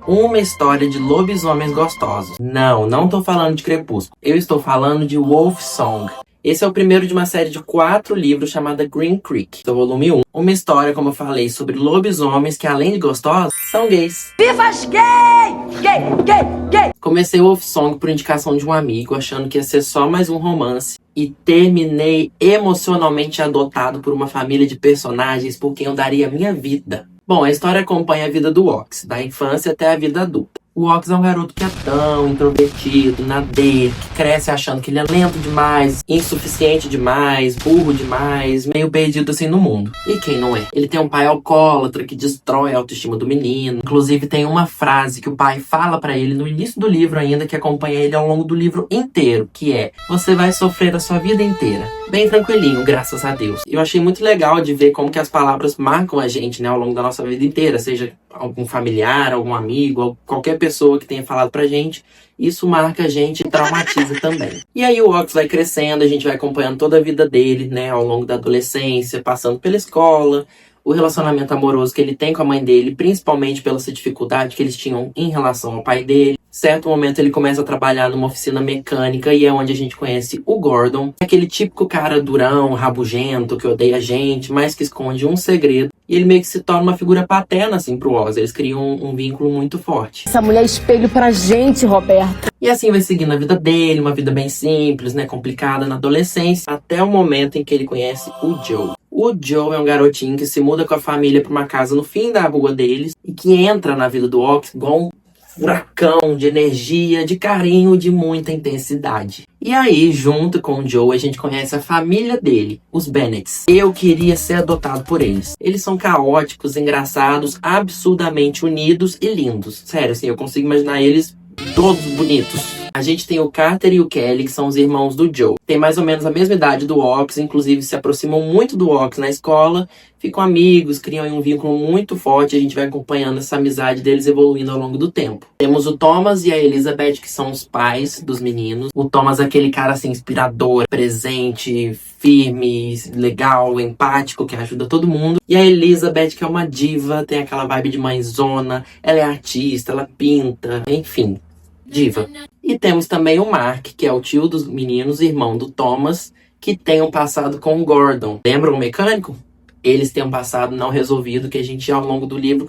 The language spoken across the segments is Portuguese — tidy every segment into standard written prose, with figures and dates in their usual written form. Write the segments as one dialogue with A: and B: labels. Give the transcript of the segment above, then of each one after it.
A: uma história de lobisomens gostosos. Não tô falando de Crepúsculo. Eu estou falando de Wolf Song. Esse é o primeiro de uma série de 4 livros chamada Green Creek, do volume 1. Uma história, como eu falei, sobre lobisomens que, além de gostosos, são gays.
B: Viva as gays! Gay!
A: Comecei o Wolf Song por indicação de um amigo, achando que ia ser só mais um romance. E terminei emocionalmente adotado por uma família de personagens por quem eu daria minha vida. Bom, a história acompanha a vida do Ox, da infância até a vida adulta. O Ox é um garoto quietão, introvertido, na dele, que cresce achando que ele é lento demais, insuficiente demais, burro demais, meio perdido assim no mundo. E quem não é? Ele tem um pai alcoólatra que destrói a autoestima do menino. Inclusive tem uma frase que o pai fala pra ele no início do livro ainda, que acompanha ele ao longo do livro inteiro, que é: você vai sofrer a sua vida inteira. Bem tranquilinho, graças a Deus. Eu achei muito legal de ver como que as palavras marcam a gente, né, ao longo da nossa vida inteira, seja algum familiar, algum amigo, qualquer pessoa que tenha falado pra gente, isso marca a gente e traumatiza também. E aí o Ox vai crescendo, a gente vai acompanhando toda a vida dele, né, ao longo da adolescência, passando pela escola, o relacionamento amoroso que ele tem com a mãe dele, principalmente pela essa dificuldade que eles tinham em relação ao pai dele. Certo momento ele começa a trabalhar numa oficina mecânica e é onde a gente conhece o Gordon. Aquele típico cara durão, rabugento, que odeia a gente, mas que esconde um segredo. E ele meio que se torna uma figura paterna, assim, pro Oz. Eles criam um vínculo muito forte.
B: Essa mulher é espelho pra gente, Roberto.
A: E assim vai seguindo a vida dele, uma vida bem simples, né, complicada na adolescência, até o momento em que ele conhece o Joe. O Joe é um garotinho que se muda com a família pra uma casa no fim da rua deles e que entra na vida do Ox igual um furacão de energia, de carinho, de muita intensidade. E aí, junto com o Joe, a gente conhece a família dele, os Bennetts. Eu queria ser adotado por eles. Eles são caóticos, engraçados, absurdamente unidos e lindos. Sério, assim, eu consigo imaginar eles todos bonitos. A gente tem o Carter e o Kelly, que são os irmãos do Joe. Tem mais ou menos a mesma idade do Ox, inclusive se aproximam muito do Ox na escola, ficam amigos, criam um vínculo muito forte, a gente vai acompanhando essa amizade deles evoluindo ao longo do tempo. Temos o Thomas e a Elizabeth, que são os pais dos meninos. O Thomas é aquele cara assim, inspirador, presente, firme, legal, empático, que ajuda todo mundo. E a Elizabeth, que é uma diva, tem aquela vibe de mãezona, ela é artista, ela pinta, enfim, diva. E temos também o Mark, que é o tio dos meninos, irmão do Thomas, que tem um passado com o Gordon. Lembra o mecânico? Eles têm um passado não resolvido, que a gente, ao longo do livro,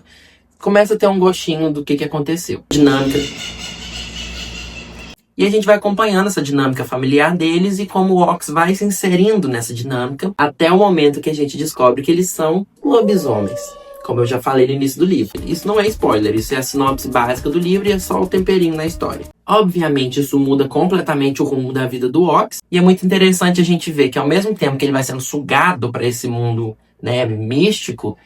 A: começa a ter um gostinho do que aconteceu. Dinâmica. E a gente vai acompanhando essa dinâmica familiar deles e como o Ox vai se inserindo nessa dinâmica, até o momento que a gente descobre que eles são lobisomens. Como eu já falei no início do livro. Isso não é spoiler, isso é a sinopse básica do livro e é só o temperinho na história. Obviamente isso muda completamente o rumo da vida do Ox. E é muito interessante a gente ver que ao mesmo tempo que ele vai sendo sugado para esse mundo, né, místico,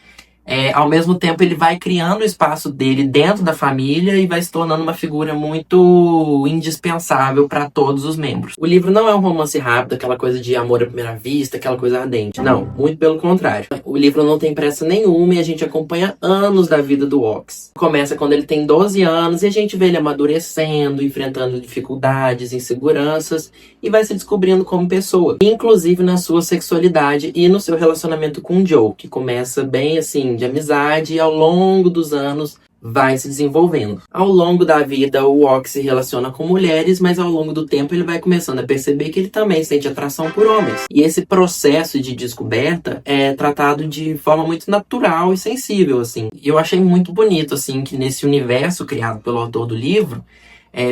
A: ao mesmo tempo ele vai criando o espaço dele dentro da família e vai se tornando uma figura muito indispensável para todos os membros. O livro não é um romance rápido, aquela coisa de amor à primeira vista, aquela coisa ardente. Não, muito pelo contrário. O livro não tem pressa nenhuma e a gente acompanha anos da vida do Ox. Começa quando ele tem 12 anos e a gente vê ele amadurecendo, enfrentando dificuldades, inseguranças e vai se descobrindo como pessoa. Inclusive na sua sexualidade e no seu relacionamento com o Joe, que começa bem assim, de amizade e ao longo dos anos vai se desenvolvendo. Ao longo da vida o Ox se relaciona com mulheres, mas ao longo do tempo ele vai começando a perceber que ele também sente atração por homens. E esse processo de descoberta é tratado de forma muito natural e sensível, assim. E eu achei muito bonito, assim, que nesse universo criado pelo autor do livro,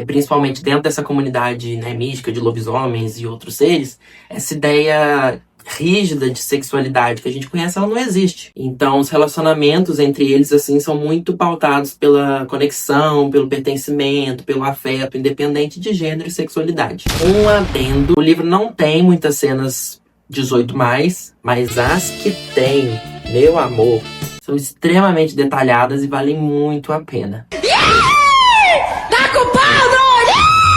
A: principalmente dentro dessa comunidade, né, mística de lobisomens e outros seres, essa ideia rígida de sexualidade que a gente conhece, ela não existe. Então, os relacionamentos entre eles, assim, são muito pautados pela conexão, pelo pertencimento, pelo afeto, independente de gênero e sexualidade. Um adendo, o livro não tem muitas cenas 18+, mas as que tem, meu amor, são extremamente detalhadas e valem muito a pena.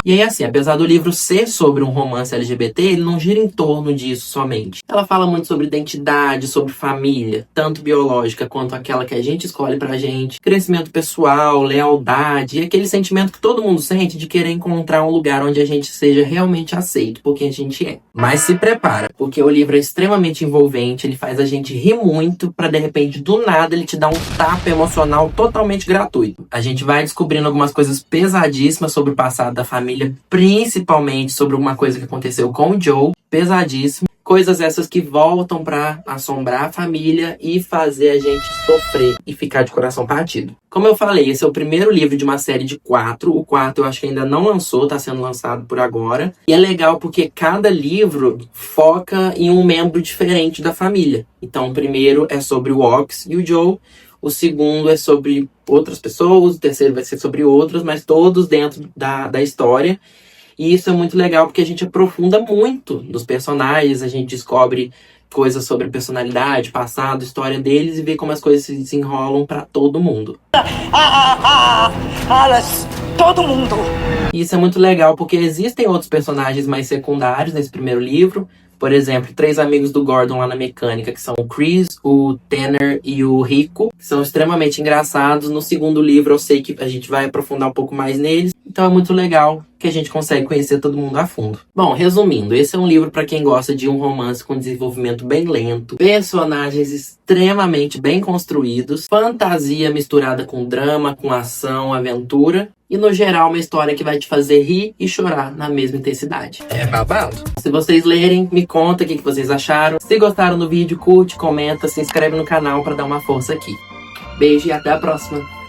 A: E aí, assim, apesar do livro ser sobre um romance LGBT, ele não gira em torno disso somente. Ela fala muito sobre identidade, sobre família, tanto biológica quanto aquela que a gente escolhe pra gente, crescimento pessoal, lealdade, e aquele sentimento que todo mundo sente de querer encontrar um lugar onde a gente seja realmente aceito por quem a gente é. Mas se prepara, porque o livro é extremamente envolvente, ele faz a gente rir muito pra de repente, do nada, ele te dá um tapa emocional totalmente gratuito. A gente vai descobrindo algumas coisas pesadíssimas sobre o passado da família, principalmente sobre uma coisa que aconteceu com o Joe, pesadíssimo. Coisas essas que voltam pra assombrar a família e fazer a gente sofrer e ficar de coração partido. Como eu falei, esse é o primeiro livro de uma série de 4. O quarto eu acho que ainda não lançou, tá sendo lançado por agora. E é legal porque cada livro foca em um membro diferente da família. Então o primeiro é sobre o Ox e o Joe. O segundo é sobre outras pessoas. O terceiro vai ser sobre outras, mas todos dentro da história. E isso é muito legal porque a gente aprofunda muito dos personagens, a gente descobre coisas sobre a personalidade, passado, história deles e vê como as coisas se desenrolam pra todo mundo.
C: Todo mundo!
A: E isso é muito legal porque existem outros personagens mais secundários nesse primeiro livro. Por exemplo, 3 amigos do Gordon lá na mecânica, que são o Chris, o Tanner e o Rico, que são extremamente engraçados. No segundo livro eu sei que a gente vai aprofundar um pouco mais neles. Então é muito legal que a gente consegue conhecer todo mundo a fundo. Bom, resumindo, esse é um livro para quem gosta de um romance com desenvolvimento bem lento, personagens extremamente bem construídos, fantasia misturada com drama, com ação, aventura, e no geral uma história que vai te fazer rir e chorar na mesma intensidade.
D: É babado?
A: Se vocês lerem, me conta o que vocês acharam. Se gostaram do vídeo, curte, comenta, se inscreve no canal para dar uma força aqui. Beijo e até a próxima!